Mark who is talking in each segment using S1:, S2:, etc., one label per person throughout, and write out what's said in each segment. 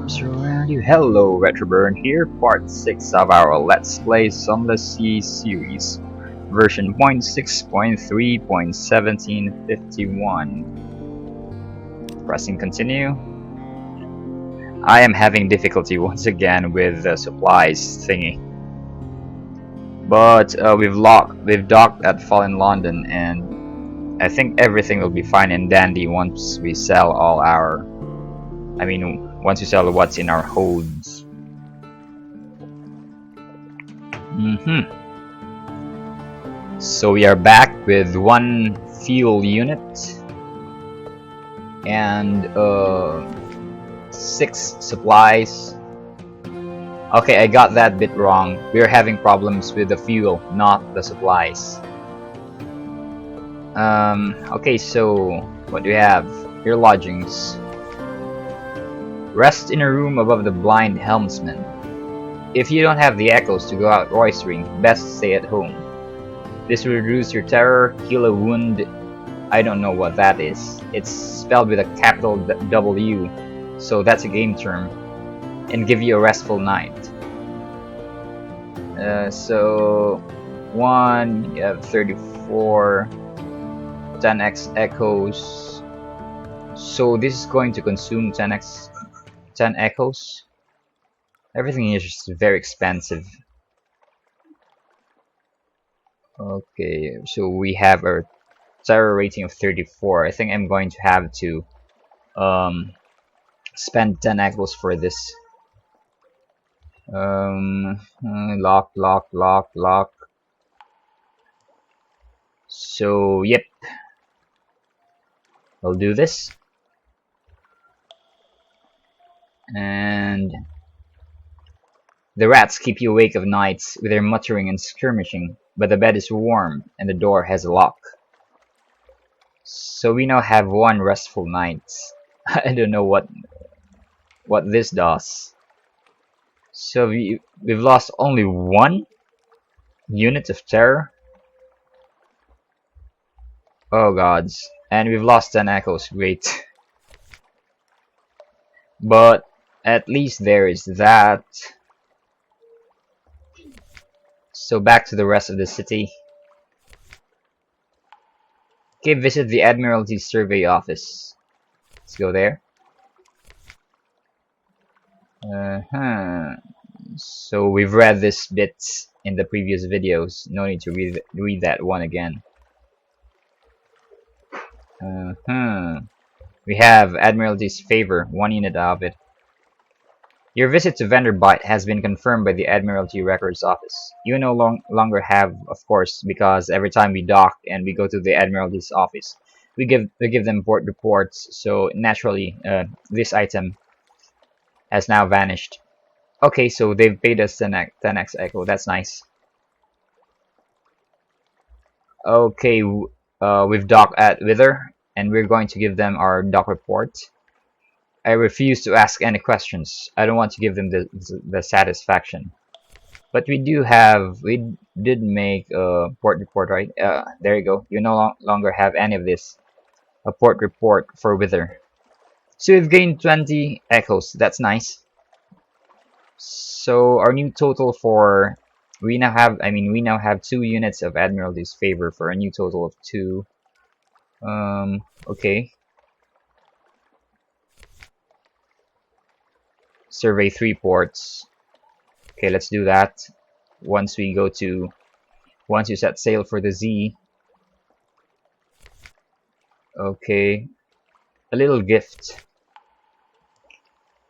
S1: storms around you. Hello, Retroburn here, part 6 of our Let's Play Sunless Sea series, version 0.6.3.1751. Pressing continue. I am having difficulty once again with the supplies thingy. But we've docked at Fallen London, and I think everything will be fine and dandy once we sell all our... once we sell what's in our holds. So we are back with one fuel unit and 6 supplies. Okay, I got that bit wrong. We're having problems with the fuel, not the supplies. Okay, so what do we have? Your lodgings. Rest in a room above the blind helmsman. If you don't have the echoes to go out roistering, best stay at home. This will reduce your terror, heal a wound. I don't know what that is. It's spelled with a capital W, so that's a game term. And give you a restful night. So 1, you have 34, 10x echoes. So this is going to consume 10 echoes. Everything is just very expensive. Okay, so we have a terror rating of 34. I think I'm going to have to spend 10 echoes for this. Lock. So yep, I'll do this. And the rats keep you awake of nights with their muttering and skirmishing, but the bed is warm and the door has a lock. So we now have one restful night. I don't know what this does. So we've lost only 1 unit of terror. Oh gods. And we've lost 10 echoes. Great. But at least there is that. So back to the rest of the city. Okay, visit the Admiralty Survey Office. Let's go there. So we've read this bit in the previous videos. No need to read that one again. We have Admiralty's favor, 1 unit of it. Your visit to Vendor Bite has been confirmed by the Admiralty Records Office. You no longer have, of course, because every time we dock and we go to the Admiralty's office, we give them port reports. So naturally, this item has now vanished. Okay, so they've paid us 10x echo. That's nice. Okay, we've docked at Wither, and we're going to give them our dock report. I refuse to ask any questions. I don't want to give them the satisfaction. But we did make a port report, right? There you go. You no longer have any of this. A port report for Wither. So we've gained 20 echoes. That's nice. So our new total for we now have 2 units of Admiralty's favor for a new total of 2. Okay. Survey 3 ports. Okay, let's do that. Once you set sail for the Z. Okay. A little gift.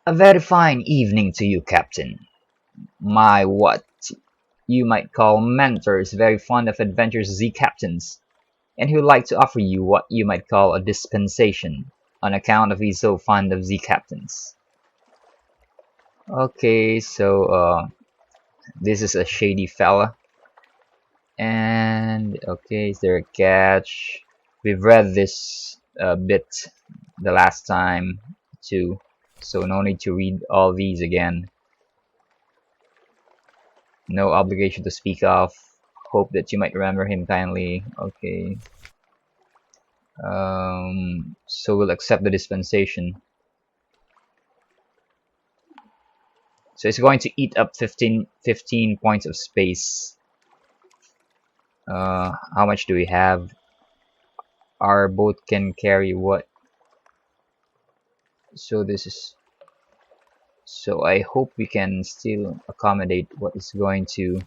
S1: A very fine evening to you, Captain. My what you might call mentor is very fond of adventurous Z captains, and he would like to offer you what you might call a dispensation, on account of he's so fond of Z captains. Okay, so this is a shady fella. And okay, is there a catch? We've read this bit the last time too, so no need to read all these again. No obligation to speak of. Hope that you might remember him kindly. Okay. So we'll accept the dispensation. So it's going to eat up 15 points of space. How much do we have? Our boat can carry what? So this is... So I hope we can still accommodate what is going to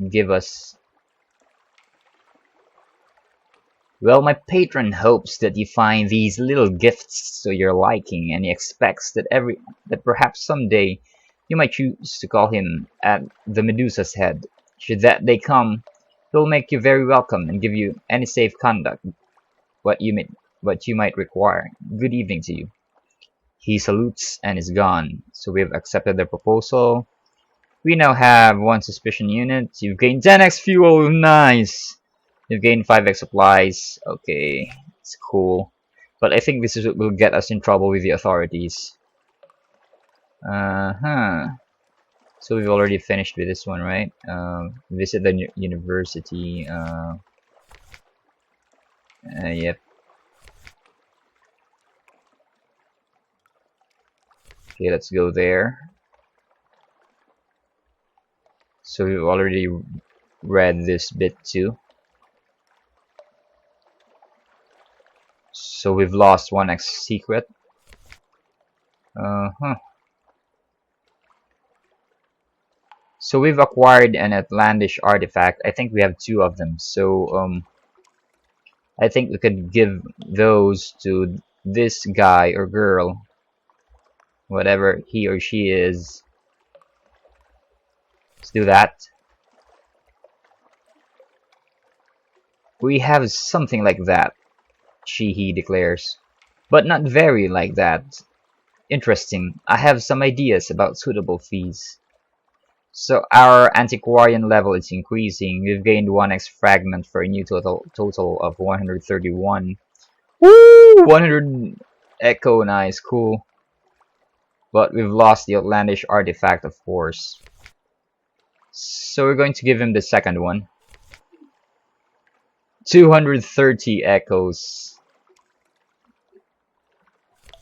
S1: give us. Well, my patron hopes that you find these little gifts to your liking, and he expects that perhaps someday you might choose to call him at the Medusa's head. Should that day come, he'll make you very welcome and give you any safe conduct what you might require. Good evening to you. He salutes and is gone. So we have accepted the proposal. We now have 1 suspicion unit. You've gained 10x fuel. Nice. You've gained 5x supplies. Okay, it's cool. But I think this is what will get us in trouble with the authorities. So we've already finished with this one, right? Visit the university. Yep. Okay, let's go there. So we've already read this bit too. So we've lost 1x secret. So we've acquired an outlandish artifact. I think we have 2 of them. So I think we could give those to this guy or girl, whatever he or she is. Let's do that. We have something like that, he declares. But not very like that. Interesting. I have some ideas about suitable fees. So our antiquarian level is increasing. We've gained 1x fragment for a new total of 131. Woo! 100 echo, nice, cool. But we've lost the outlandish artifact, of course. So we're going to give him the second one. 230 echoes.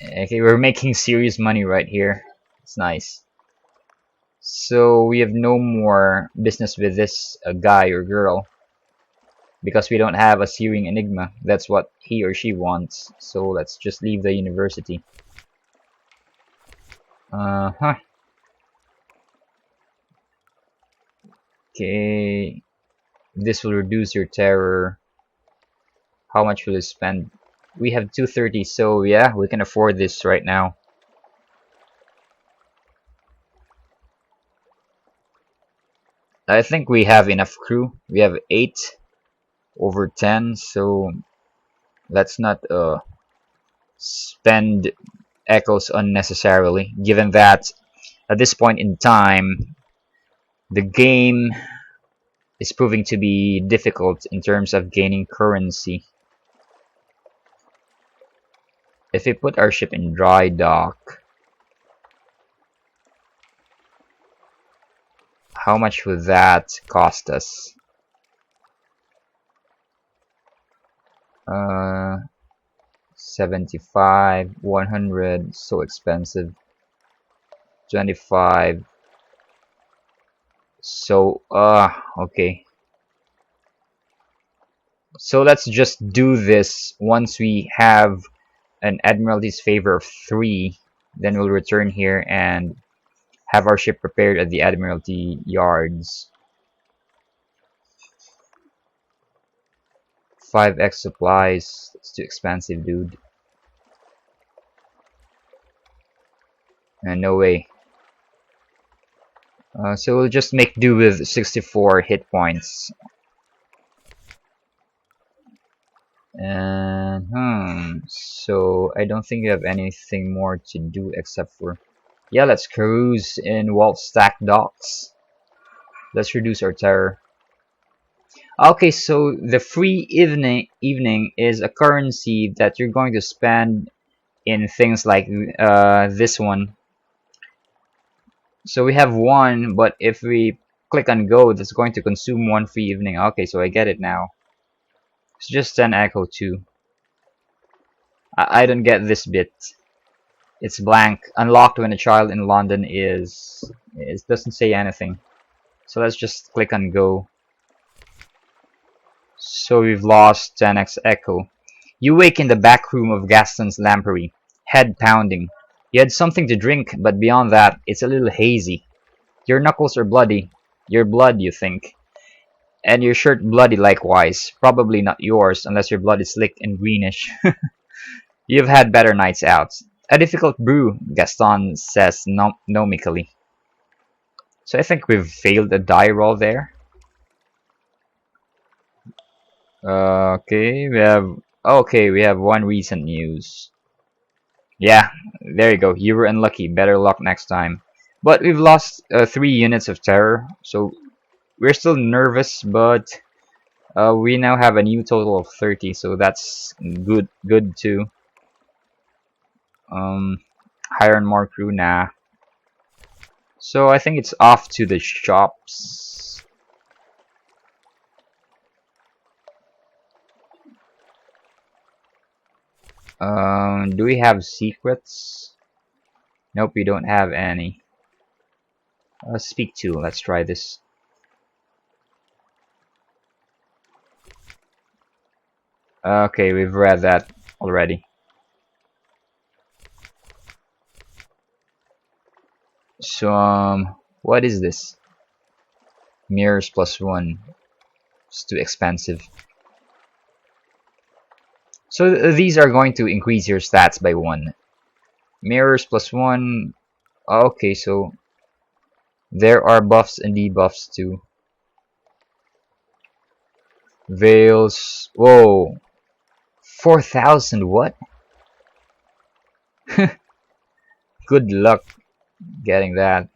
S1: Okay, we're making serious money right here. It's nice. So we have no more business with this guy or girl, because we don't have a searing enigma. That's what he or she wants. So let's just leave the university. Okay, this will reduce your terror. How much will you spend? We have 230, so yeah, we can afford this right now. I think we have enough crew. We have 8 over 10, so let's not spend echoes unnecessarily, given that at this point in time the game is proving to be difficult in terms of gaining currency. If we put our ship in dry dock, how much would that cost us? 75, 100, so expensive. 25. So okay. So let's just do this. Once we have an Admiralty's favor of 3, then we'll return here and have our ship prepared at the Admiralty yards. 5x supplies. It's too expensive, dude. No way. So we'll just make do with 64 hit points. And so I don't think you have anything more to do except for, yeah, let's cruise in Waltstack docks. Let's reduce our terror. Okay, so the free evening is a currency that you're going to spend in things like this one. So we have 1, but if we click on go, that's going to consume 1 free evening. Okay, so I get it now. It's just 10 echo too. I don't get this bit. It's blank. Unlocked when a child in London is... It doesn't say anything. So let's just click on go. So we've lost 10x Echo. You wake in the back room of Gaston's lampery, head pounding. You had something to drink, but beyond that, it's a little hazy. Your knuckles are bloody. Your blood, you think. And your shirt bloody likewise. Probably not yours, unless your blood is slick and greenish. You've had better nights out. A difficult brew, Gaston says gnomically. So I think we've failed a die roll there. We have one recent news. Yeah, there you go. You were unlucky. Better luck next time. But we've lost 3 units of terror, so we're still nervous, but we now have a new total of 30, so that's good too. Hire more crew, nah. So I think it's off to the shops. Do we have secrets? Nope, we don't have any. Speak to. Let's try this. Okay, we've read that already. So, what is this? Mirrors +1. It's too expensive. So these are going to increase your stats by 1. Mirrors +1. Okay, so there are buffs and debuffs too. Veils. Whoa. 4,000 what? Good luck getting that.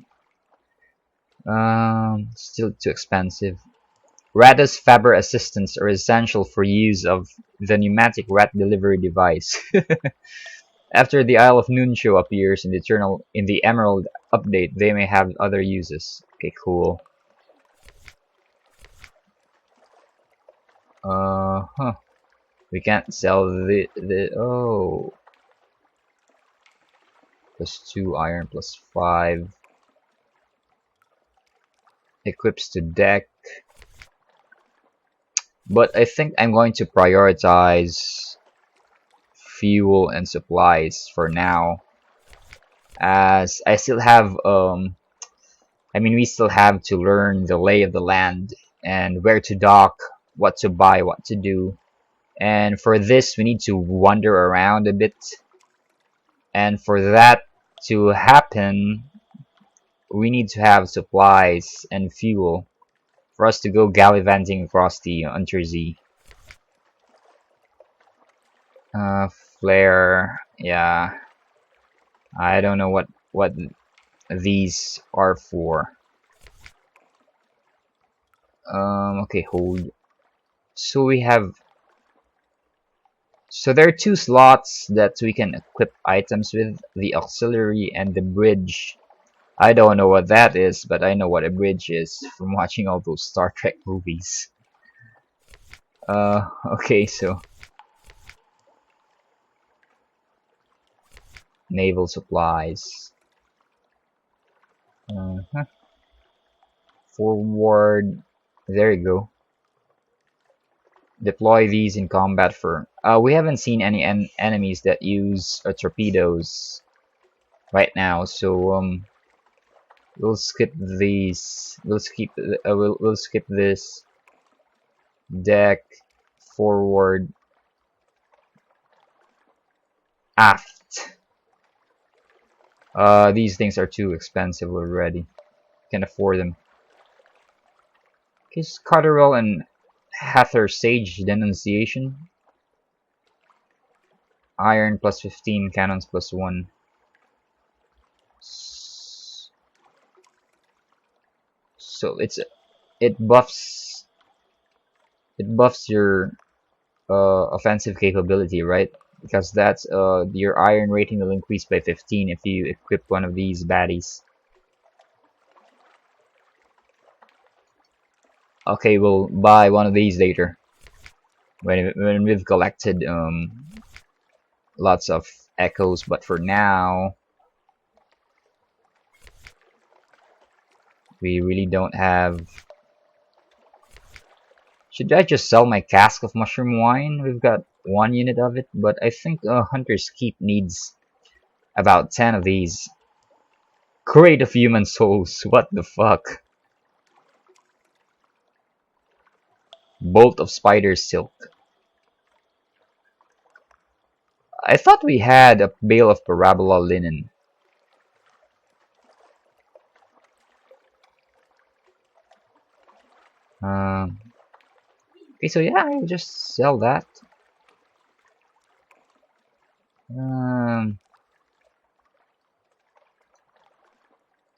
S1: Still too expensive. Ratta's Faber assistants are essential for use of the pneumatic rat delivery device. After the Isle of Nuncio appears in the Emerald update, they may have other uses. Okay, cool. We can't sell the oh. +2 iron +5. Equips to deck. But I think I'm going to prioritize fuel and supplies for now, as I still have we still have to learn the lay of the land and where to dock, what to buy, what to do. And for this we need to wander around a bit, and for that to happen we need to have supplies and fuel for us to go gallivanting across the Untersee. Flare, yeah. I don't know what these are for. Okay, hold. So we have. So there are 2 slots that we can equip items with: the auxiliary and the bridge. I don't know what that is, but I know what a bridge is from watching all those Star Trek movies. Okay, so naval supplies. Forward. There you go. Deploy these in combat for. We haven't seen any enemies that use torpedoes right now, so we'll skip these. We'll skip this. Deck, forward, aft. These things are too expensive already. Can't afford them. Okay, Cotterell and Hather Sage Denunciation. Iron +15, cannons +1. So it buffs your offensive capability, right? Because that's your iron rating will increase by 15 if you equip one of these baddies. Okay, we'll buy one of these later when we've collected lots of echoes, but for now, we really don't have... Should I just sell my cask of mushroom wine? We've got 1 unit of it, but I think Hunter's Keep needs about 10 of these. Crate of human souls, what the fuck? Bolt of spider silk. I thought we had a bale of parabola linen. Okay, so yeah, I'll just sell that.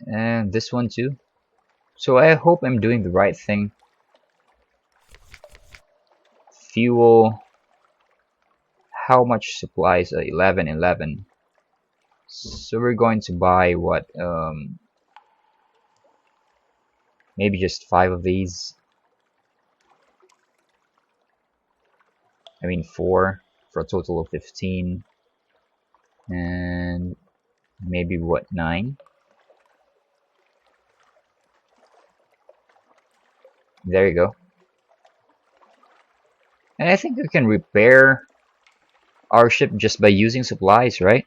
S1: And this one too. So I hope I'm doing the right thing. Fuel. How much supplies? 11, 11. So we're going to buy what? Maybe just 5 of these. I mean 4 for a total of 15. And maybe what, 9? There you go. And I think we can repair our ship just by using supplies, right?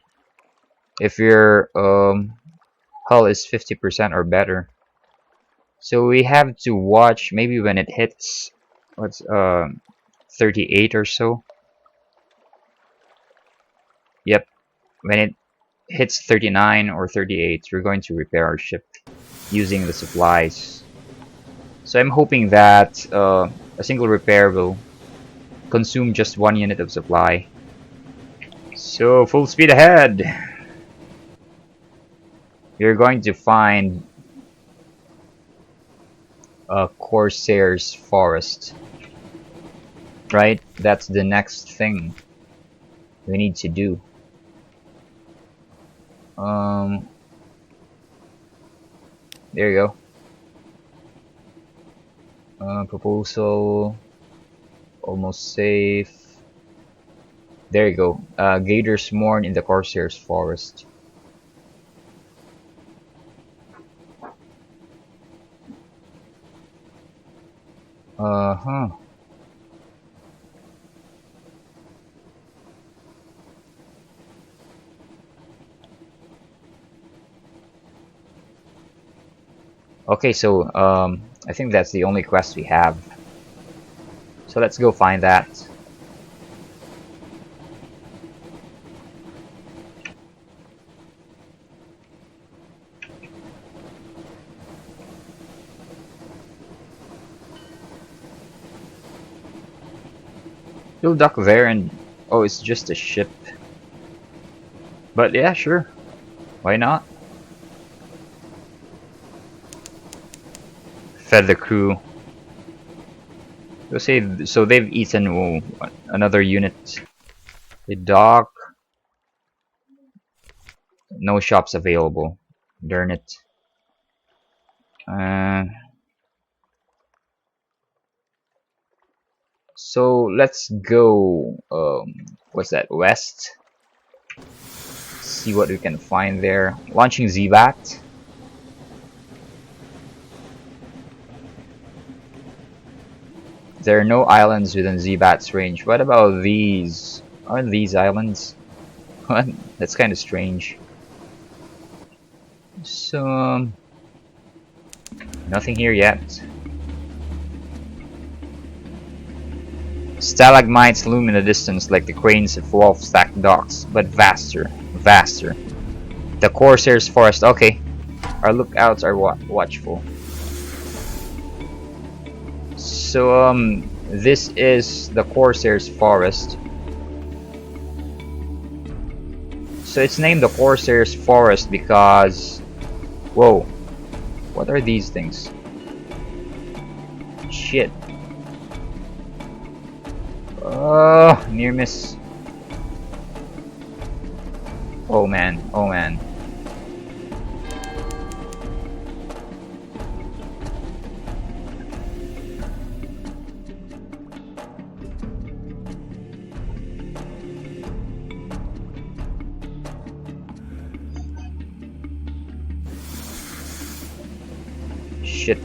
S1: If your hull is 50% or better. So we have to watch maybe when it hits what's 38 or so. Yep, when it hits 39 or 38, we're going to repair our ship using the supplies. So I'm hoping that a single repair will consume just 1 unit of supply. So full speed ahead. You're going to find a Corsair's forest, right? That's the next thing we need to do. There you go. Proposal, almost safe. There you go. Gaider's Mourn in the Corsair's forest. Okay, so I think that's the only quest we have. So let's go find that. You'll dock there and... oh, it's just a ship. But yeah, sure. Why not? Fed the crew. So they've eaten another unit. They dock. No shops available. Darn it. So let's go. What's that? West. See what we can find there. Launching Zbat. There are no islands within Zbat's range. What about these? Aren't these islands? That's kind of strange. So, nothing here yet. Stalagmites loom in the distance like the cranes of wolf-stacked docks, but vaster, vaster. The Corsair's forest. Okay, our lookouts are watchful. So, this is the Corsair's forest. So it's named the Corsair's forest because... whoa, what are these things? Shit. Near miss. Oh man, oh man. Shit.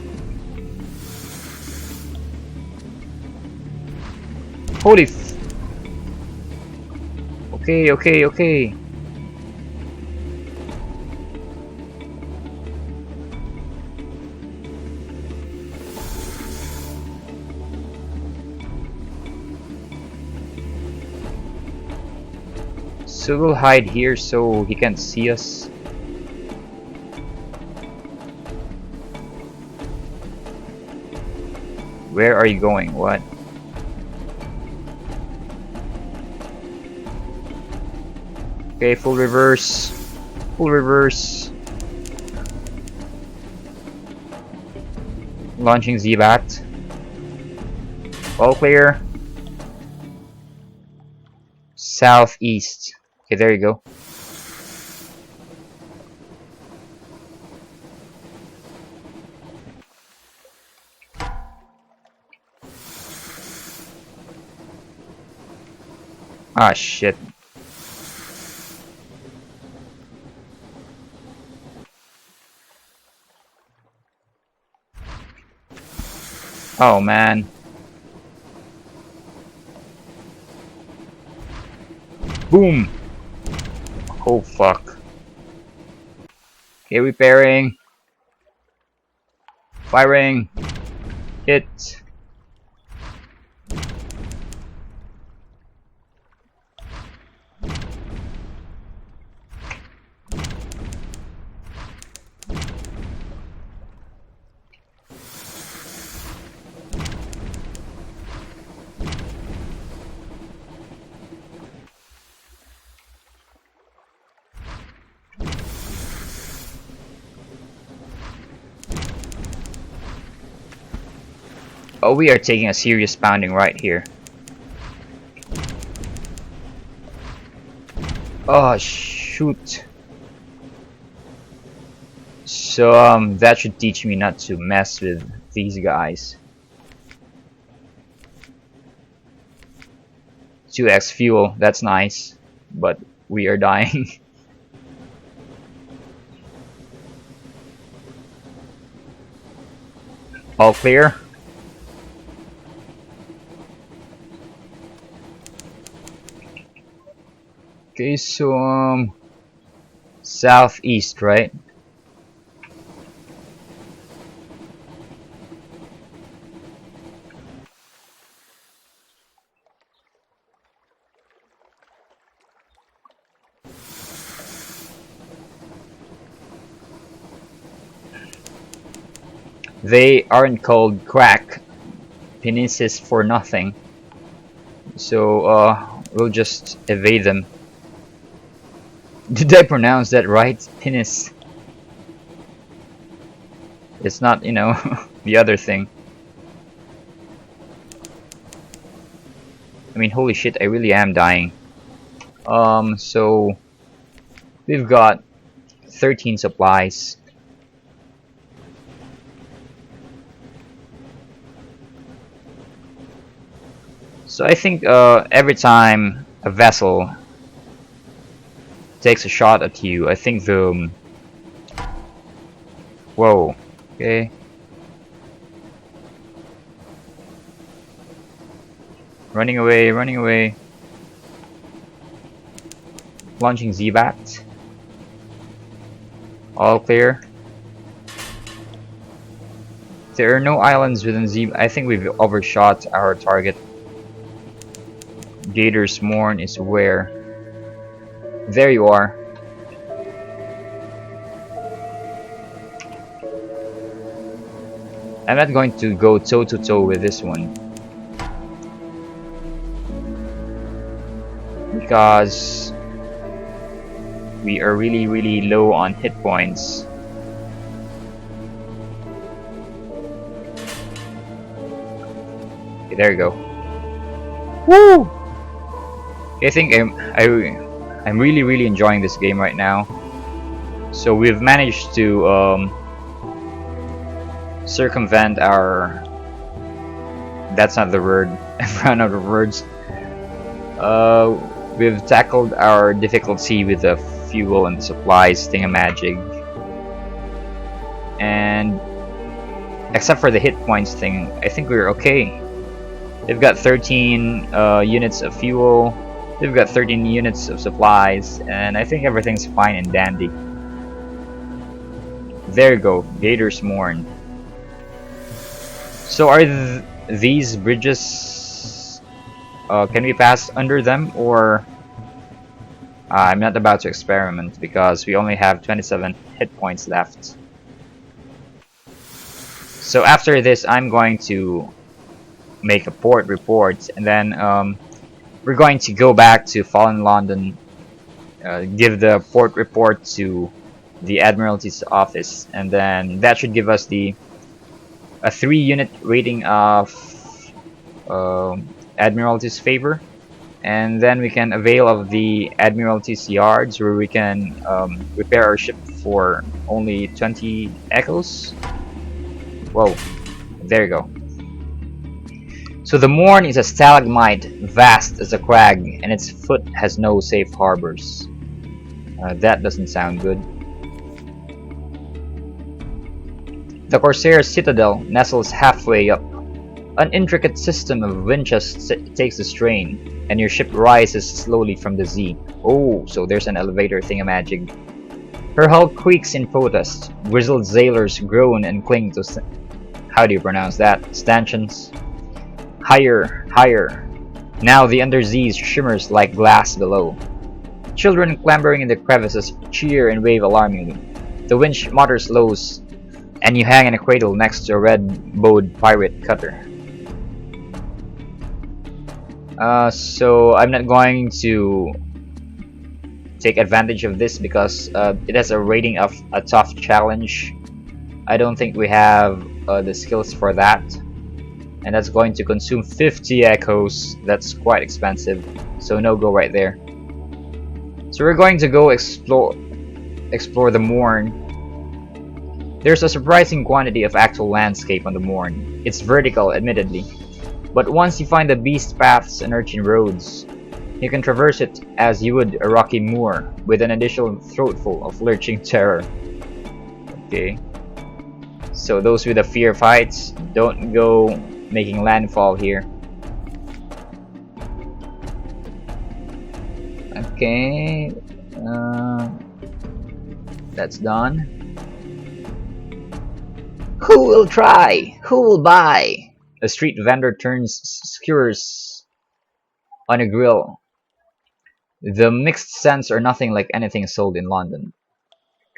S1: Holy f... Okay, okay, okay. So we'll hide here so he can't see us. Where are you going? What? Okay, full reverse. Full reverse. Launching Z-Bat. All clear. Southeast. Okay, there you go. Ah, shit. Oh, man. Boom! Oh, fuck. Okay, repairing. Firing. Hit. Oh, we are taking a serious pounding right here. Oh, shoot. So, that should teach me not to mess with these guys. 2x fuel, that's nice. But we are dying. All clear? Okay, so southeast, right? They aren't called crack pinnaces for nothing. So we'll just evade them. Did I pronounce that right? Pinnace. It's not, you know, the other thing. I mean, holy shit, I really am dying. So we've got 13 supplies. So I think every time a vessel takes a shot at you, I think the... Whoa. Okay. Running away, running away. Launching Z-Bat. All clear. There are no islands within Z. I think we've overshot our target. Gaider's Mourn is where? There you are. I'm not going to go toe to toe with this one because we are really low on hit points. Okay, there you go. Woo! I think I'm really enjoying this game right now. So we've managed to circumvent our... That's not the word. I've run out of words. We've tackled our difficulty with the fuel and supplies thingamajig. And Except for the hit points thing, I think we're okay. They've got 13 units of fuel, they've got 13 units of supplies, and I think everything's fine and dandy. There you go, Gaider's Mourn. So are these bridges, can we pass under them, or... I'm not about to experiment because we only have 27 hit points left. So after this, I'm going to make a port report, and then we're going to go back to Fallen London, give the port report to the Admiralty's office, and then that should give us a 3-unit rating of Admiralty's favor, and then we can avail of the Admiralty's yards where we can repair our ship for only 20 echoes. Whoa, there you go. So the Mourn is a stalagmite, vast as a crag, and its foot has no safe harbors. That doesn't sound good. The Corsair's citadel nestles halfway up. An intricate system of winches takes the strain, and your ship rises slowly from the sea. Oh, so there's an elevator thingamajig. Her hull creaks in protest. Grizzled sailors groan and cling to... How do you pronounce that? Stanchions? Higher, higher. Now the underseas shimmers like glass below. Children clambering in the crevices cheer and wave alarmingly. The winch motor slows, and you hang in a cradle next to a red-bowed pirate cutter. So I'm not going to take advantage of this because it has a rating of a tough challenge. I don't think we have the skills for that, and that's going to consume 50 echoes. That's quite expensive, so no go right there. So we're going to go explore the Mourn. There's a surprising quantity of actual landscape on the Mourn. It's vertical, admittedly, but once you find the beast paths and urchin roads, you can traverse it as you would a rocky moor with an additional throatful of lurching terror. Okay. So those with a fear of heights, don't go making landfall here. Okay. That's done. Who will try? Who will buy? A street vendor turns skewers on a grill. The mixed scents are nothing like anything sold in London.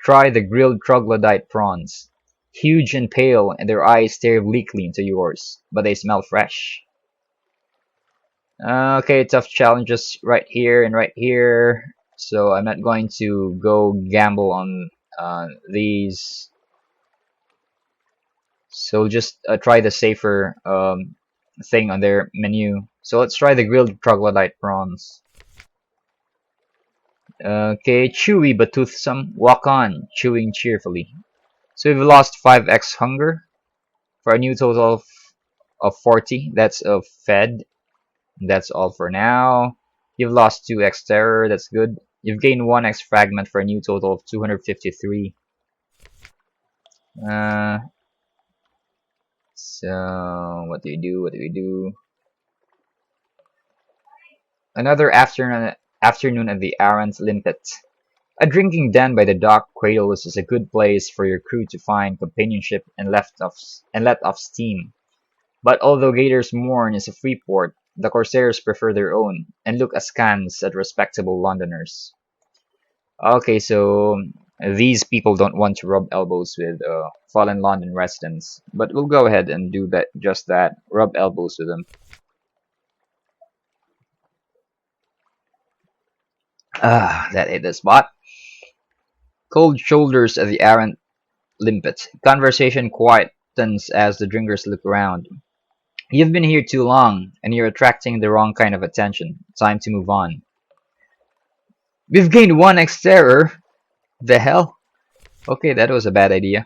S1: Try the grilled troglodyte prawns. Huge and pale, and their eyes stare obliquely into yours, but they smell fresh. Okay, tough challenges right here and right here, so I'm not going to go gamble on these. So just try the safer thing on their menu. So let's try the grilled troglodyte prawns. Okay, chewy but toothsome. Walk on, chewing cheerfully. So we've lost 5x hunger for a new total of 40. That's fed. That's all for now. You've lost 2x terror. That's good. You've gained 1x fragment for a new total of 253. So what do we do? What do we do? Another afternoon at the Arrant Limpet. A drinking den by the dock cradles is a good place for your crew to find companionship and let off steam. But although Gaider's Mourn is a free port, the Corsairs prefer their own, and look askance at respectable Londoners. Okay, so these people don't want to rub elbows with fallen London residents, but we'll go ahead and do that. Just that, rub elbows with them. Ah, that hit the spot. Cold shoulders at the Arrant Limpet. Conversation quietens as the drinkers look around. You've been here too long, and you're attracting the wrong kind of attention. Time to move on. We've gained 1x terror. The hell? Okay, that was a bad idea.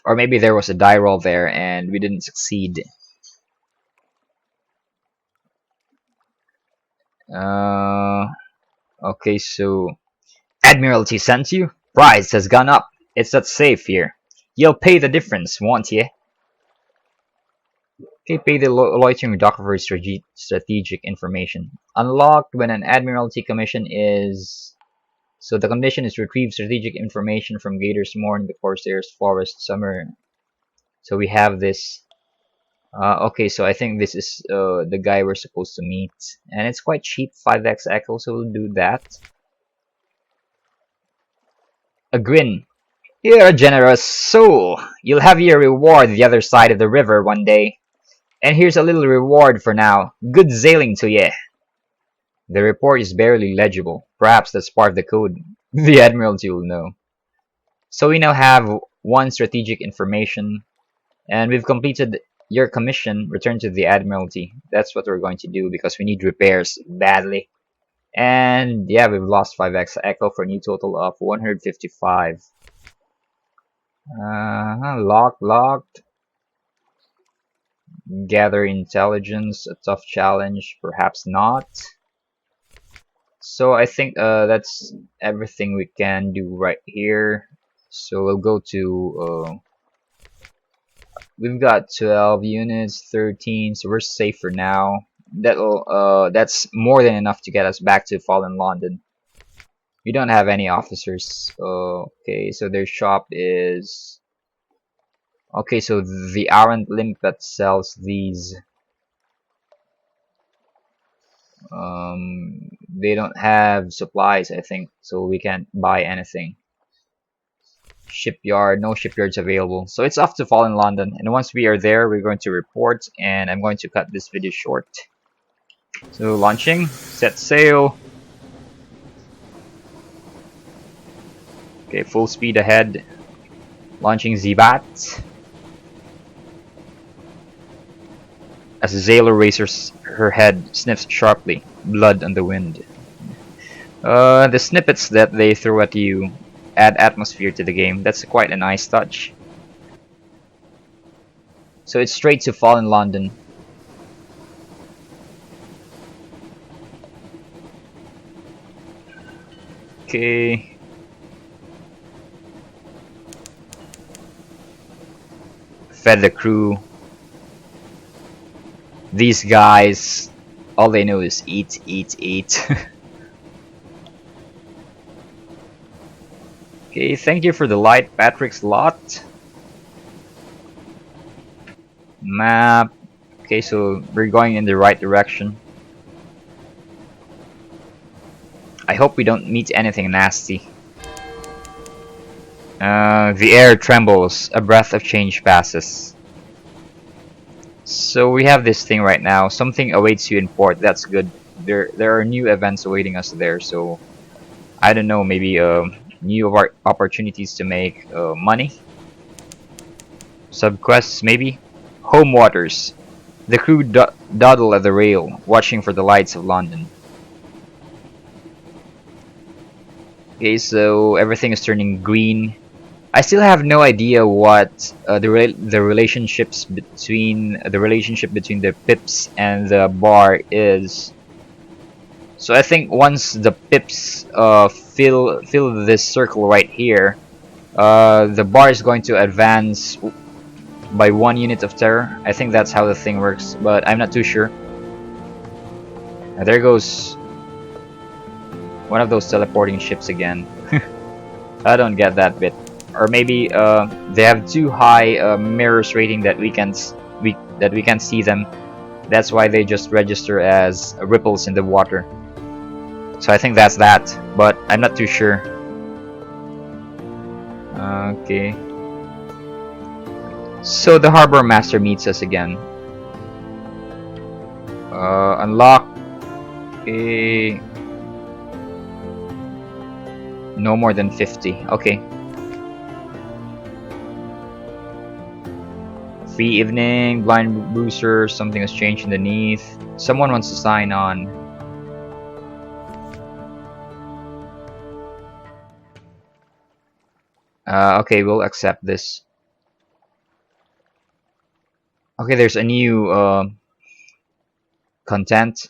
S1: Or maybe there was a die roll there and we didn't succeed. Okay, so Admiralty sent you? Price has gone up. It's not safe here. You'll pay the difference, won't ye? Okay, pay the loitering dock for strategic information. Unlocked when an admiralty commission is... So the condition is to retrieve strategic information from Gaider's Mourn, the Corsair's Forest Summer. So we have this. Okay, so I think this is the guy we're supposed to meet. And it's quite cheap, 5x echo, so we'll do that. A grin. You're a generous soul. You'll have your reward the other side of the river one day. And here's a little reward for now. Good sailing to ye. The report is barely legible. Perhaps that's part of the code. The Admiralty will know. So we now have one strategic information. And we've completed your commission. Return to the Admiralty. That's what we're going to do because we need repairs badly. And yeah, we've lost 5x echo for a new total of 155. Locked. Gather intelligence, a tough challenge, perhaps not. So I think that's everything we can do right here. So we'll go to we've got 12 units, 13, so we're safe for now. That's more than enough to get us back to Fallen London. We don't have any officers. Okay, so their shop is... Okay, so the Arrant Limp that sells these... they don't have supplies, I think, so we can't buy anything. Shipyard, no shipyards available. So it's off to Fallen London, and once we are there, we're going to report, and I'm going to cut this video short. So launching, set sail. Okay, full speed ahead. Launching Zibat. As Zayla raises her head, sniffs sharply, blood on the wind. The snippets that they throw at you add atmosphere to the game. That's quite a nice touch. So it's straight to Fallen London. Okay. Fed the crew. These guys, all they know is eat, eat, eat. Okay, thank you for the light, Patrick's lot. Map. Okay, so we're going in the right direction. I hope we don't meet anything nasty. The air trembles, a breath of change passes. So we have this thing right now. Something awaits you in port. That's good. There are new events awaiting us there. So I don't know. Maybe new opportunities to make money. Subquests maybe. Home waters. The crew dawdle at the rail, watching for the lights of London. Okay, so everything is turning green. I still have no idea what the relationship between the pips and the bar is. So I think once the pips fill this circle right here, the bar is going to advance by 1 unit of terror. I think that's how the thing works, but I'm not too sure. There goes one of those teleporting ships again. I don't get that bit. Or maybe they have too high mirrors rating that we can't see them. That's why they just register as ripples in the water. So I think that's that, but I'm not too sure. Okay. So the harbor master meets us again. Unlock. Okay. No more than 50. Okay. Free evening, blind booster, something has changed underneath. Someone wants to sign on. Okay, we'll accept this. Okay, there's a new content.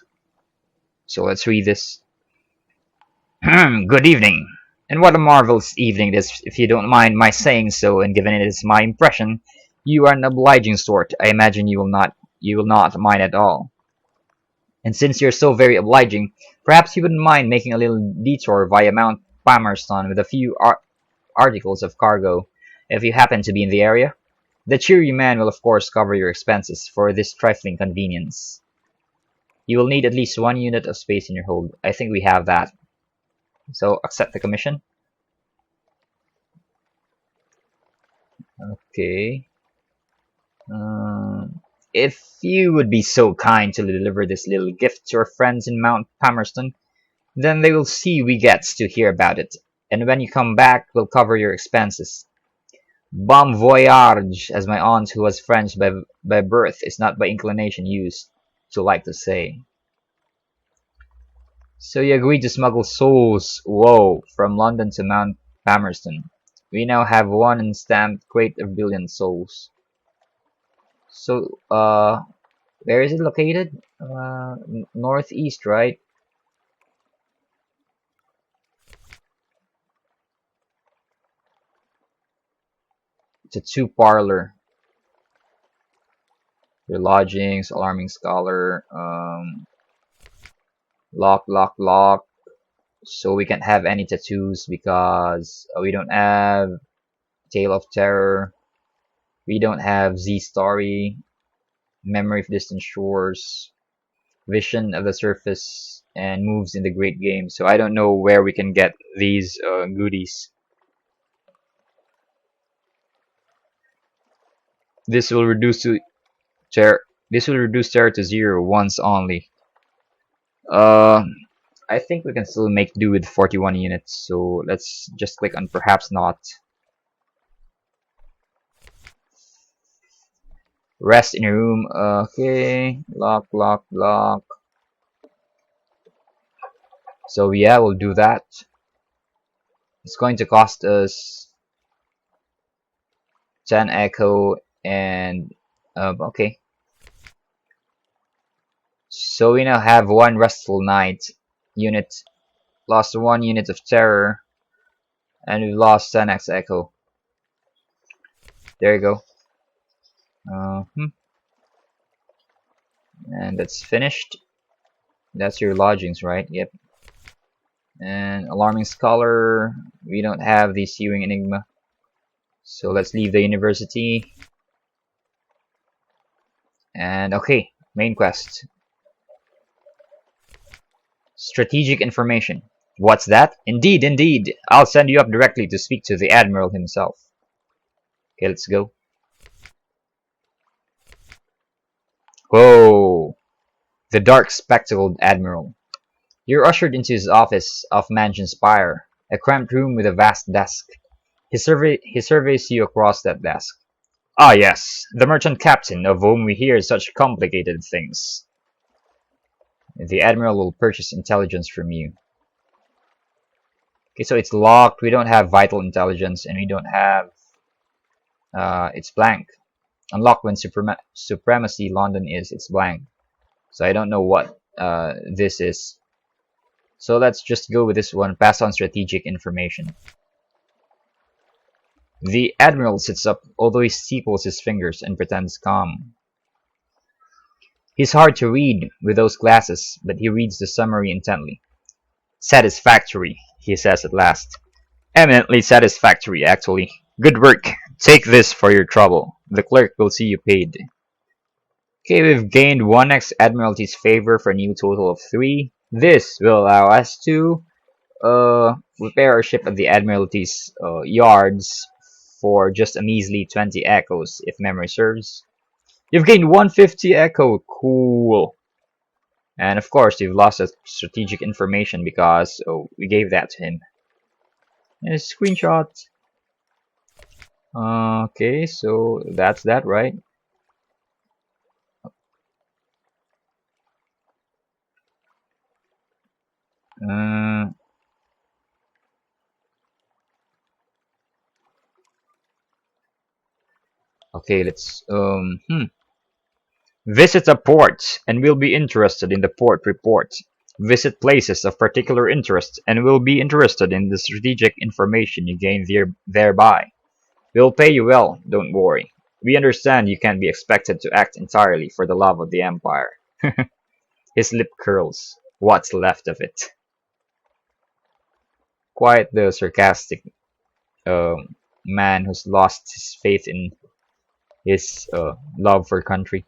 S1: So let's read this. Good evening. And what a marvelous evening it is, if you don't mind my saying so, and given it is my impression, you are an obliging sort. I imagine you will not mind at all. And since you're so very obliging, perhaps you wouldn't mind making a little detour via Mount Palmerston with a few articles of cargo, if you happen to be in the area. The cheery man will of course cover your expenses for this trifling convenience. You will need at least 1 unit of space in your hold. I think we have that. So accept the commission. Okay. If you would be so kind to deliver this little gift to our friends in Mount Palmerston, then they will see we gets to hear about it. And when you come back, we'll cover your expenses. Bon voyage, as my aunt, who was French by birth, is not by inclination, used to like to say. So you agreed to smuggle souls, whoa, from London to Mount Palmerston. We now have one unstamped crate of billion souls. So, where is it located? Northeast, right? It's a two-parlor. Your lodgings, alarming scholar, lock. So we can't have any tattoos because we don't have Tale of Terror. We don't have Z Story, Memory of Distant Shores, Vision of the Surface, and Moves in the Great Game. So I don't know where we can get these goodies. This will reduce to terror. This will reduce terror to 0 once only. Uh, I think we can still make do with 41 units. So let's just click on perhaps not. Rest in your room. Okay. Lock. So yeah, we'll do that. It's going to cost us 10 echo and okay. So we now have one restful night unit, lost 1 unit of terror, and we lost 10x echo. There you go. And that's finished. That's your lodgings, right? Yep. And alarming scholar, we don't have the Sewing Enigma. So let's leave the university. And okay, main quest. Strategic information. What's that? Indeed. I'll send you up directly to speak to the admiral himself. Okay, let's go. Whoa! The dark spectacled admiral. You're ushered into his office of Mansion Spire, a cramped room with a vast desk. He surveys you across that desk. Ah yes, the merchant captain of whom we hear such complicated things. The admiral will purchase intelligence from you. Okay, so it's locked. We don't have vital intelligence, and we don't have. It's blank. Unlocked when supremacy London is. It's blank. So I don't know what this is. So let's just go with this one. Pass on strategic information. The admiral sits up, although he steeples his fingers and pretends calm. He's hard to read with those glasses, but he reads the summary intently. Satisfactory, he says at last. Eminently satisfactory, actually. Good work. Take this for your trouble. The clerk will see you paid. Okay, we've gained 1x Admiralty's favor for a new total of 3. This will allow us to repair our ship at the Admiralty's yards for just a measly 20 echoes, if memory serves. You've gained 150 echo. Cool. And of course, you've lost that strategic information because we gave that to him. And a screenshot. Okay, so that's that, right? Okay, let's visit a port, and we'll be interested in the port report. Visit places of particular interest and will be interested in the strategic information you gain thereby. We'll pay you well, don't worry. We understand you can't be expected to act entirely for the love of the Empire. His lip curls. What's left of it? Quite the sarcastic man who's lost his faith in his love for country.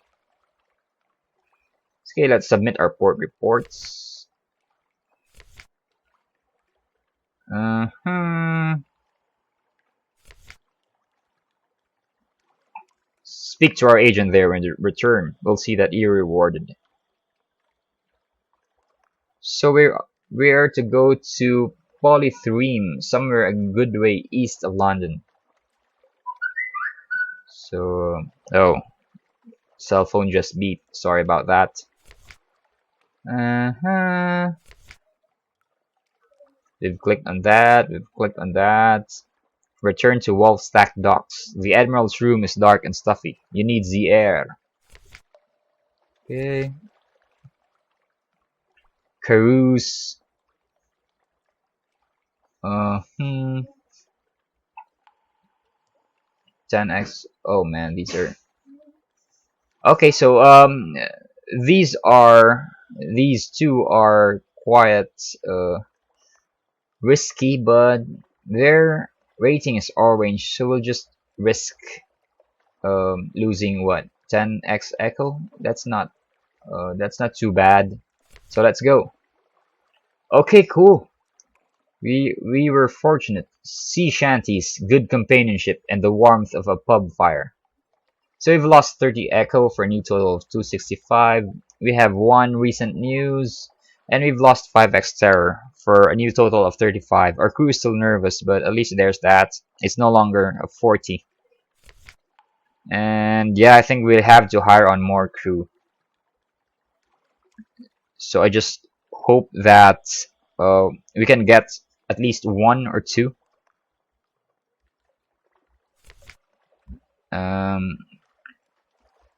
S1: Okay, let's submit our port reports. Speak to our agent there and return. We'll see that you're rewarded. So we are to go to Polythreme, somewhere a good way east of London. So, oh, cell phone just beeped. Sorry about that. We've clicked on that. We've clicked on that. Return to Wolfstack Docks. The Admiral's room is dark and stuffy. You need the air. Okay. Carouse. 10x. Oh man, these are. Okay, so these two are quite risky, but their rating is orange, so we'll just risk losing what 10x echo. That's not too bad. So let's go. Okay, cool. We were fortunate. Sea shanties, good companionship, and the warmth of a pub fire. So we've lost 30 echo for a new total of 265. We have one recent news, and we've lost 5x terror for a new total of 35. Our crew is still nervous, but at least there's that. It's no longer a 40. And yeah, I think we'll have to hire on more crew. So I just hope that we can get at least one or two.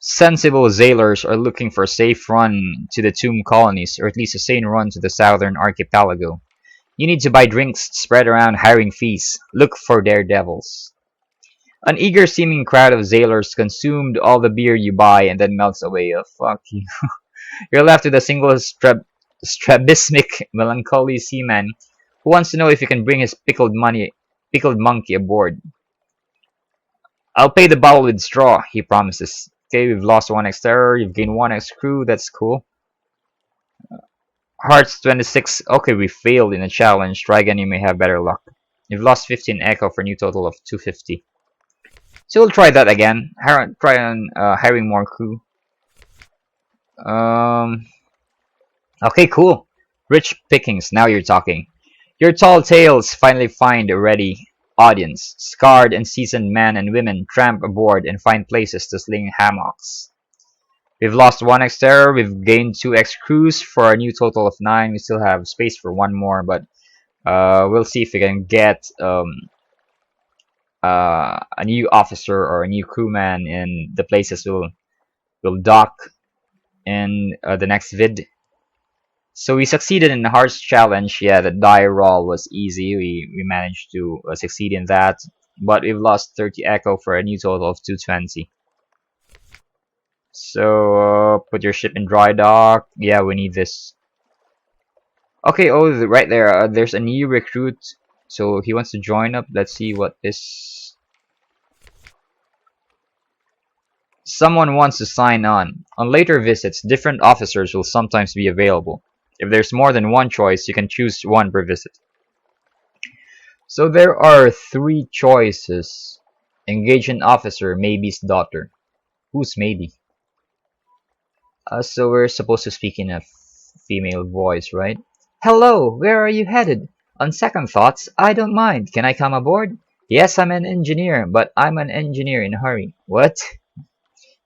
S1: Sensible sailors are looking for a safe run to the tomb colonies, or at least a sane run to the southern archipelago. You need to buy drinks, spread around hiring fees. Look for daredevils. An eager-seeming crowd of sailors consumed all the beer you buy and then melts away. Oh, fuck you. You're left with a single strabismic, melancholy seaman who wants to know if you can bring his pickled monkey aboard. I'll pay the bottle with straw, he promises. Okay, we've lost 1x terror, you've gained 1x crew, that's cool. Hearts 26, okay, we failed in a challenge. Try again, you may have better luck. You've lost 15 echo for a new total of 250. So we'll try that again. Try on hiring more crew. Okay, cool. Rich pickings, now you're talking. Your tall tales finally find a ready audience. Scarred and seasoned men and women tramp aboard and find places to sling hammocks. We've lost 1x terror, we've gained 2x crews for a new total of 9. We still have space for one more, but we'll see if we can get a new officer or a new crewman in the places we'll dock in the next vid. So we succeeded in the Hearts challenge. Yeah, the die roll was easy. We managed to succeed in that, but we've lost 30 echo for a new total of 220. So put your ship in dry dock. Yeah, we need this. Okay, oh, right there. There's a new recruit. So he wants to join up. Let's see what this. Someone wants to sign on. On later visits, different officers will sometimes be available. If there's more than one choice, you can choose one per visit. So there are 3 choices. Engage an officer, maybe's daughter. Who's maybe? So we're supposed to speak in a female voice, right? Hello, where are you headed? On second thoughts, I don't mind. Can I come aboard? Yes, I'm an engineer, but I'm an engineer in a hurry. What?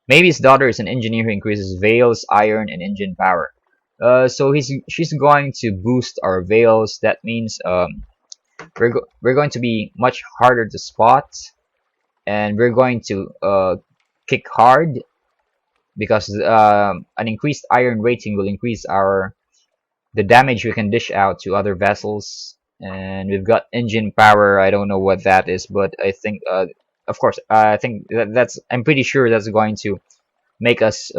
S1: Maybe's daughter is an engineer who increases veils, iron, and engine power. So she's going to boost our veils. That means we're going to be much harder to spot, and we're going to kick hard because an increased iron rating will increase our the damage we can dish out to other vessels. And we've got engine power. I don't know what that is, but I think, of course, I think that's. I'm pretty sure that's going to make us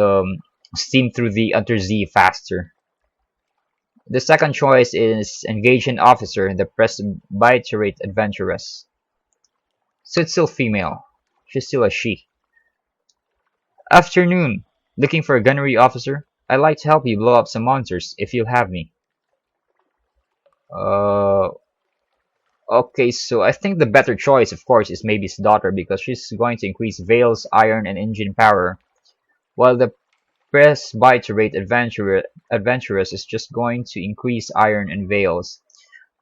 S1: steam through the Untersee faster. The second choice is engage an officer in the presbyterate adventuress. So it's still female. She's still a she. Afternoon. Looking for a gunnery officer? I'd like to help you blow up some monsters if you'll have me. Uh, okay, so I think the better choice, of course, is maybe his daughter because she's going to increase Vale's iron and engine power, while the presbyterate adventuress is just going to increase iron and Vale's.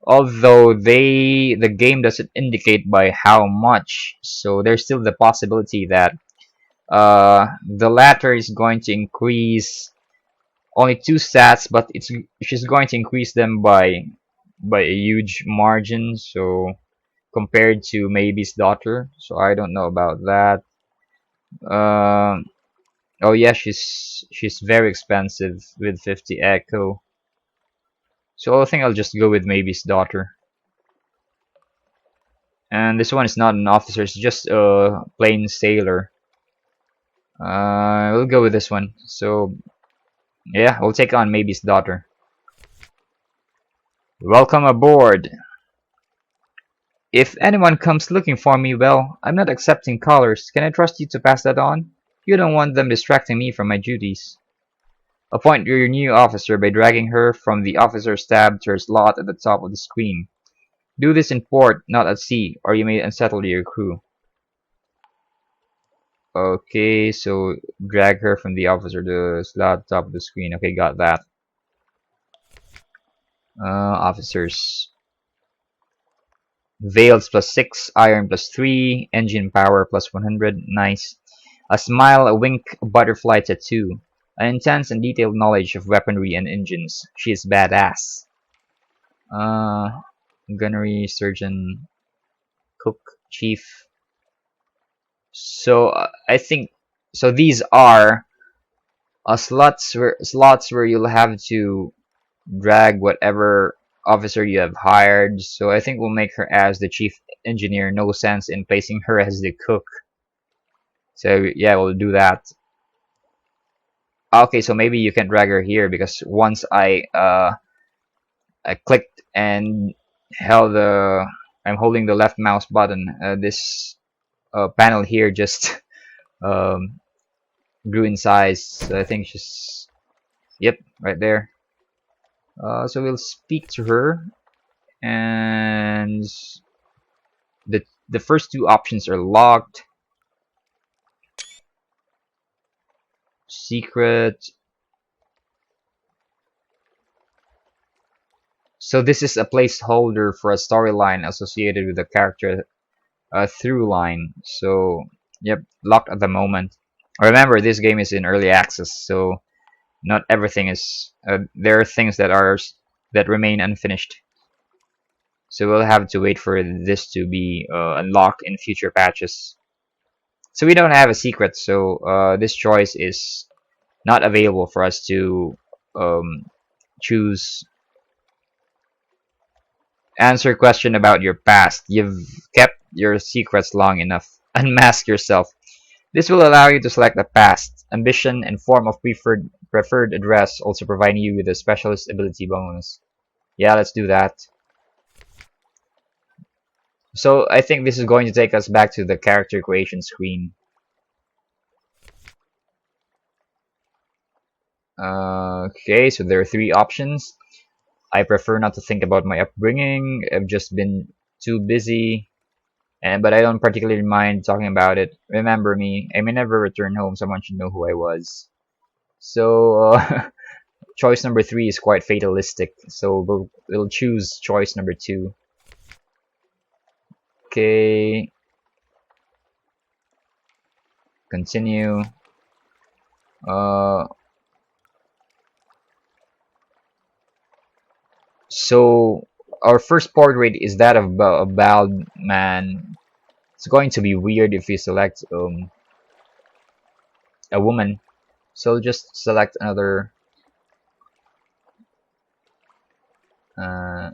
S1: Although the game doesn't indicate by how much, so there's still the possibility that the latter is going to increase only two stats, but she's going to increase them by a huge margin. So compared to maybe's daughter, so I don't know about that. Uh, oh yeah, she's very expensive with 50 echo. So I think I'll just go with maybe's daughter. And this one is not an officer; it's just a plain sailor. We'll go with this one. So yeah, we'll take on maybe's daughter. Welcome aboard. If anyone comes looking for me, well, I'm not accepting callers. Can I trust you to pass that on? You don't want them distracting me from my duties. Appoint your new officer by dragging her from the officer's tab to her slot at the top of the screen. Do this in port, not at sea, or you may unsettle your crew. Okay, so drag her from the officer to the slot top of the screen. Okay, got that. Officers. Veils +6, iron +3, engine power +100. Nice. A smile, a wink, a butterfly tattoo. An intense and detailed knowledge of weaponry and engines. She is badass. Gunnery, surgeon, cook, chief. So I think so. These are slots where you'll have to drag whatever officer you have hired. So I think we'll make her as the chief engineer. No sense in placing her as the cook. So yeah, we'll do that. Okay, so maybe you can drag her here because once I clicked and held the I'm holding the left mouse button. This panel here just um, grew in size. So I think she's yep right there. So we'll speak to her, and the first two options are locked. Secret. So this is a placeholder for a storyline associated with the character through line. So yep, locked at the moment. Remember, this game is in early access, so not everything is. There are things that remain unfinished. So we'll have to wait for this to be unlocked in future patches. So we don't have a secret, so this choice is not available for us to choose. Answer question about your past. You've kept your secrets long enough. Unmask yourself. This will allow you to select the past, ambition, and form of preferred address, also providing you with a specialist ability bonus. Yeah, let's do that. So I think this is going to take us back to the character creation screen. Okay, so there are three options. I prefer not to think about my upbringing. I've just been too busy. But I don't particularly mind talking about it. Remember me. I may never return home. Someone should know who I was. So choice number 3 is quite fatalistic. So we'll choose choice number 2. Okay. Continue. So our first portrait is that of a bald man. It's going to be weird if we select a woman. So just select another. Uh,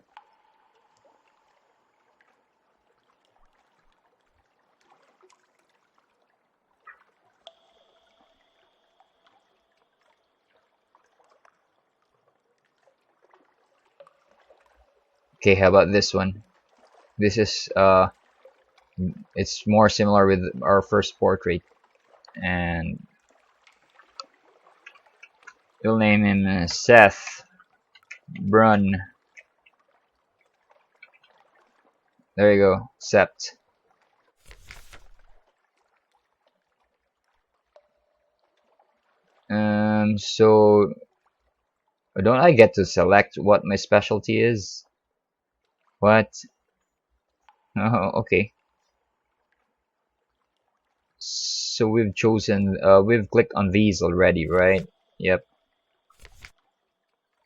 S1: okay, how about this one? This is it's more similar with our first portrait, and we'll name him Seth Brun. There you go, Sept. So don't I get to select what my specialty is? What? Oh, okay. So we've chosen, we've clicked on these already, right? Yep.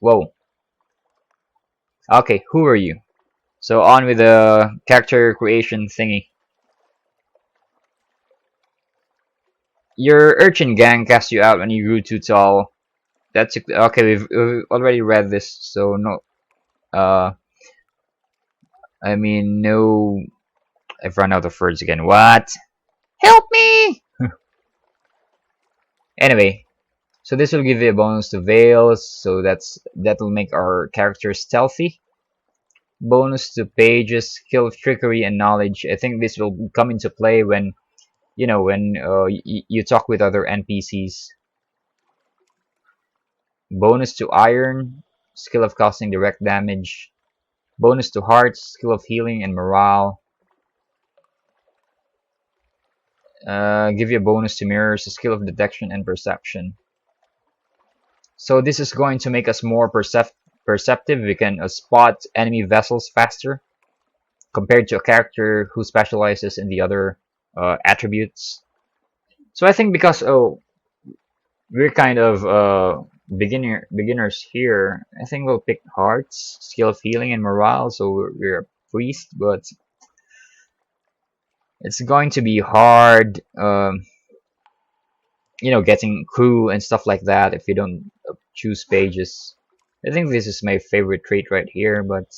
S1: Whoa. Okay, who are you? So on with the character creation thingy. Your urchin gang cast you out when you grew too tall. That's okay. We've already read this, so no. Uh, I mean, no. I've run out of words again. What? Help me! Anyway, so this will give you a bonus to veils, so that'll make our characters stealthy. Bonus to pages, skill, trickery, and knowledge. I think this will come into play when when you talk with other NPCs. Bonus to iron, skill of causing direct damage. Bonus to heart, skill of healing and morale. Give you a bonus to mirrors, a skill of detection and perception. So this is going to make us more perceptive. We can spot enemy vessels faster compared to a character who specializes in the other attributes. So I think because we're kind of beginners here, I think we'll pick hearts, skill of healing, and morale. So we're a priest, but it's going to be hard, getting crew and stuff like that if you don't choose pages. I think this is my favorite trait right here, but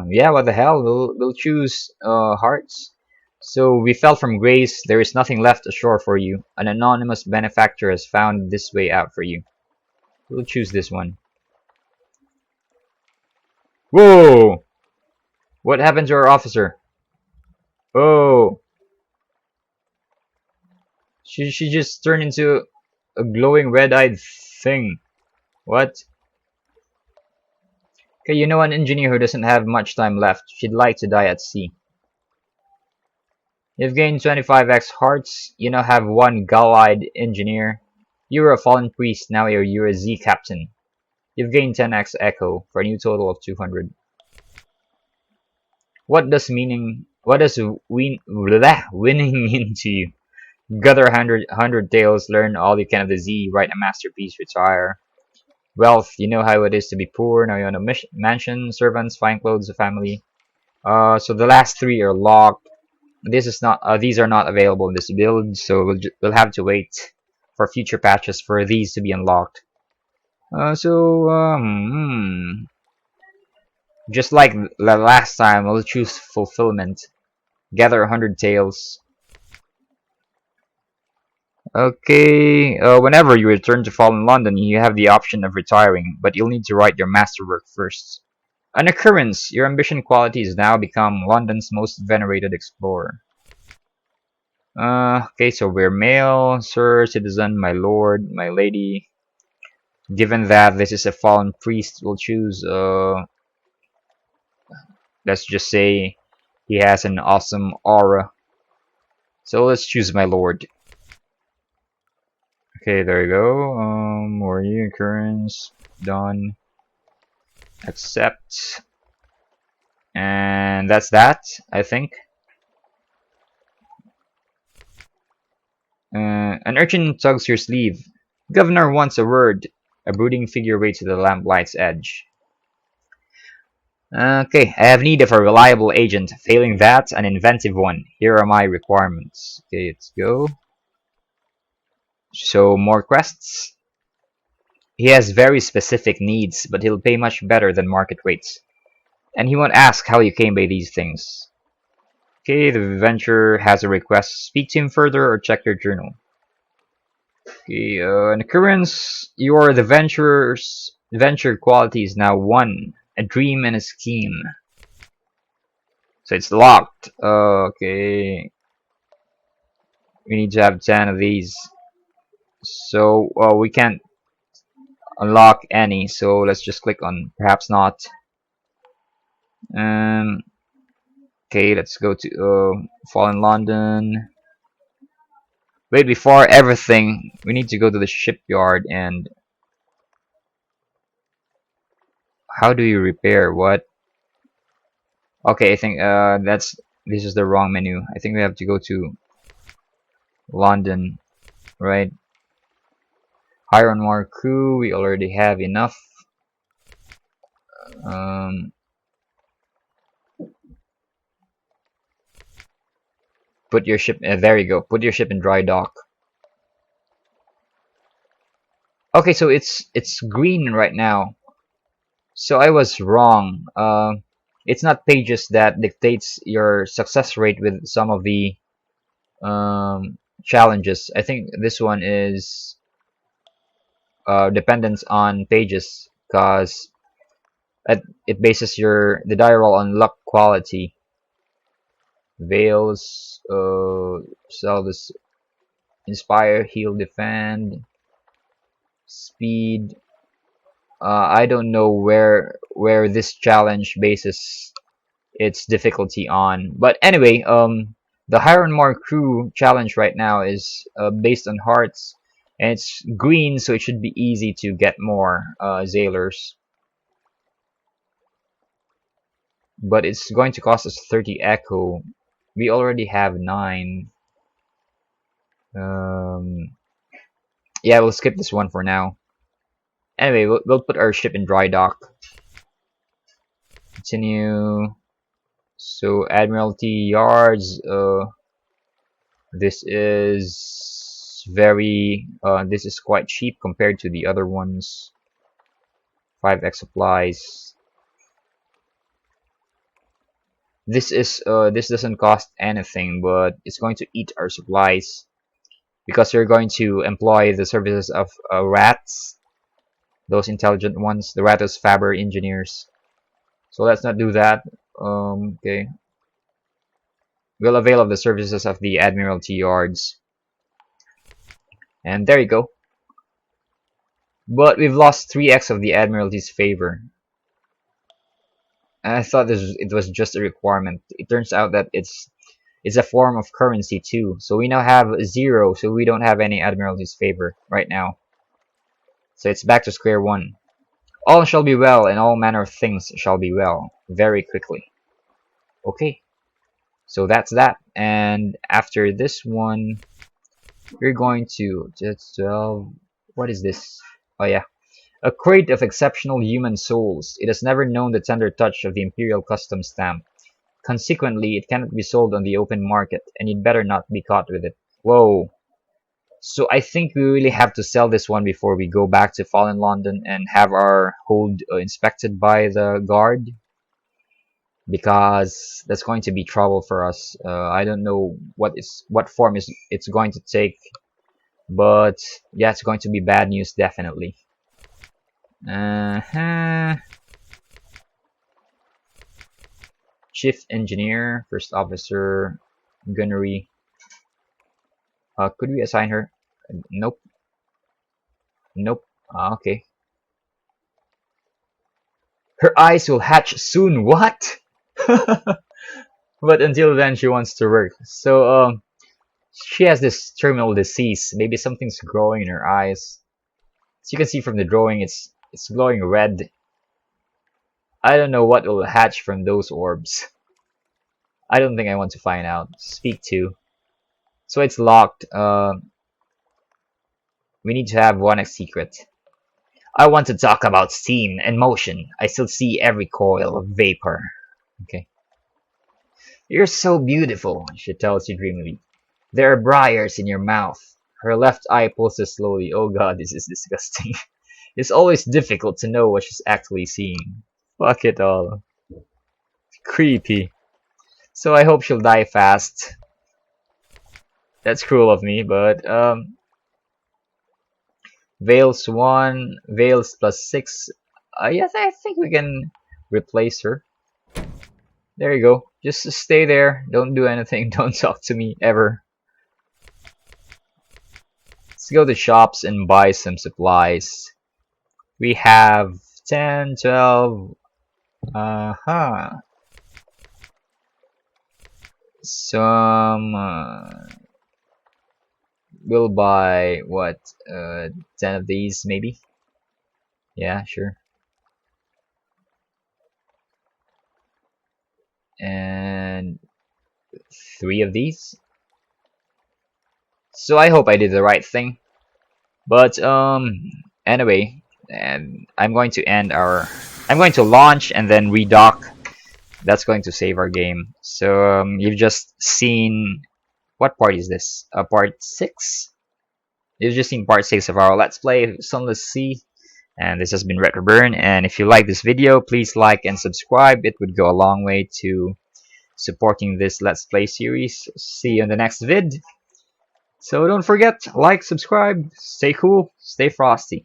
S1: yeah, what the hell? We'll choose hearts. So we fell from grace. There is nothing left ashore for you. An anonymous benefactor has found this way out for you. We'll choose this one. Whoa! What happened to our officer? Oh, she just turned into a glowing red-eyed thing. What? Okay, you know an engineer who doesn't have much time left. She'd like to die at sea. You've gained 25x hearts. You now have one gull-eyed engineer. You were a fallen priest, now you're a Z captain. You've gained 10x echo for a new total of 200. What does winning mean to you? Gather 100 tails, learn all you can of the Z, write a masterpiece, retire. Wealth, you know how it is to be poor, now you own a mansion, servants, fine clothes, a family. So the last three are locked. These are not available in this build, so we'll have to wait for future patches for these to be unlocked. Just like the last time, we'll choose fulfillment. Gather 100 tails. Okay, whenever you return to Fallen London, you have the option of retiring, but you'll need to write your masterwork first. An occurrence, your ambition quality has now become London's most venerated explorer. Okay, so we're male, sir, citizen, my lord, my lady. Given that this is a fallen priest, we'll choose, let's just say he has an awesome aura. So let's choose my lord. Okay, there you go. More occurrence, done. Accept. And that's that, I think. An urchin tugs your sleeve. Governor wants a word. A brooding figure waits at the lamplight's edge. Okay, I have need of a reliable agent. Failing that, an inventive one. Here are my requirements. Okay, let's go. So, more quests. He has very specific needs, but he'll pay much better than market rates. And he won't ask how you came by these things. Okay, the venture has a request. Speak to him further or check your journal. Okay, an occurrence. The venture's venture quality is now 1. A dream and a scheme. So it's locked. Okay. We need to have 10 of these. So we can't unlock any. So let's just click on perhaps not. Okay, let's go to Fall in London. Wait, before everything, we need to go to the shipyard and how do you repair what? Okay, I think this is the wrong menu. I think we have to go to London, right? Hire on more crew. We already have enough. Put your ship. There you go. Put your ship in dry dock. Okay, so it's green right now. So I was wrong. It's not pages that dictates your success rate with some of the challenges. I think this one is dependent on pages because it bases the die roll on luck quality. Veils, sell this, inspire, heal, defend, speed. I don't know where this challenge bases its difficulty on, but anyway, the hire and more crew challenge right now is based on hearts, and it's green, so it should be easy to get more sailors. But it's going to cost us 30 echo. We already have 9. Yeah, we'll skip this one for now. Anyway, we'll put our ship in dry dock. Continue. So Admiralty yards. This is this is quite cheap compared to the other ones. 5x supplies. This doesn't cost anything, but it's going to eat our supplies because you're going to employ the services of rats, those intelligent ones, the Ratos Faber engineers. So let's not do that. Okay. We'll avail of the services of the Admiralty yards. And there you go. But we've lost 3x of the Admiralty's favor. I thought it was just a requirement. It turns out that it's a form of currency too. So we now have 0, so we don't have any Admiralty's favor right now. So it's back to square one. All shall be well, and all manner of things shall be well, very quickly. Okay. So that's that. And after this one, we're going to just 12. What is this? Oh yeah. A crate of exceptional human souls. It has never known the tender touch of the Imperial Customs stamp. Consequently, it cannot be sold on the open market, and you'd better not be caught with it. Whoa. So I think we really have to sell this one before we go back to Fallen London and have our hold inspected by the guard. Because that's going to be trouble for us. I don't know what form it's going to take. But yeah, it's going to be bad news definitely. Chief Engineer, First Officer, Gunnery. Could we assign her? Nope. Nope. Okay. Her eyes will hatch soon. What? But until then, she wants to work. So, she has this terminal disease. Maybe something's growing in her eyes. As you can see from the drawing, it's glowing red. I don't know what will hatch from those orbs. I don't think I want to find out. Speak to. So it's locked. We need to have 1x secret. I want to talk about steam and motion. I still see every coil of vapor. Okay. You're so beautiful, she tells you dreamily. There are briars in your mouth. Her left eye pulses slowly. Oh god, this is disgusting. It's always difficult to know what she's actually seeing. Fuck it all. Creepy. So I hope she'll die fast. That's cruel of me, but Veils 1, Veils plus 6. Yes, I think we can replace her. There you go. Just stay there. Don't do anything. Don't talk to me ever. Let's go to shops and buy some supplies. We have 10, 12. Some. We'll buy what? 10 of these, maybe? Yeah, sure. And 3 of these. So I hope I did the right thing. But anyway, and I'm going to launch and then redock. That's going to save our game. So you've just seen, what part is this? Part 6. You've just seen part 6 of our Let's Play Sunless Sea. And this has been Retroburn. And if you like this video, please like and subscribe. It would go a long way to supporting this Let's Play series. See you in the next vid. So don't forget, like, subscribe, stay cool, stay frosty.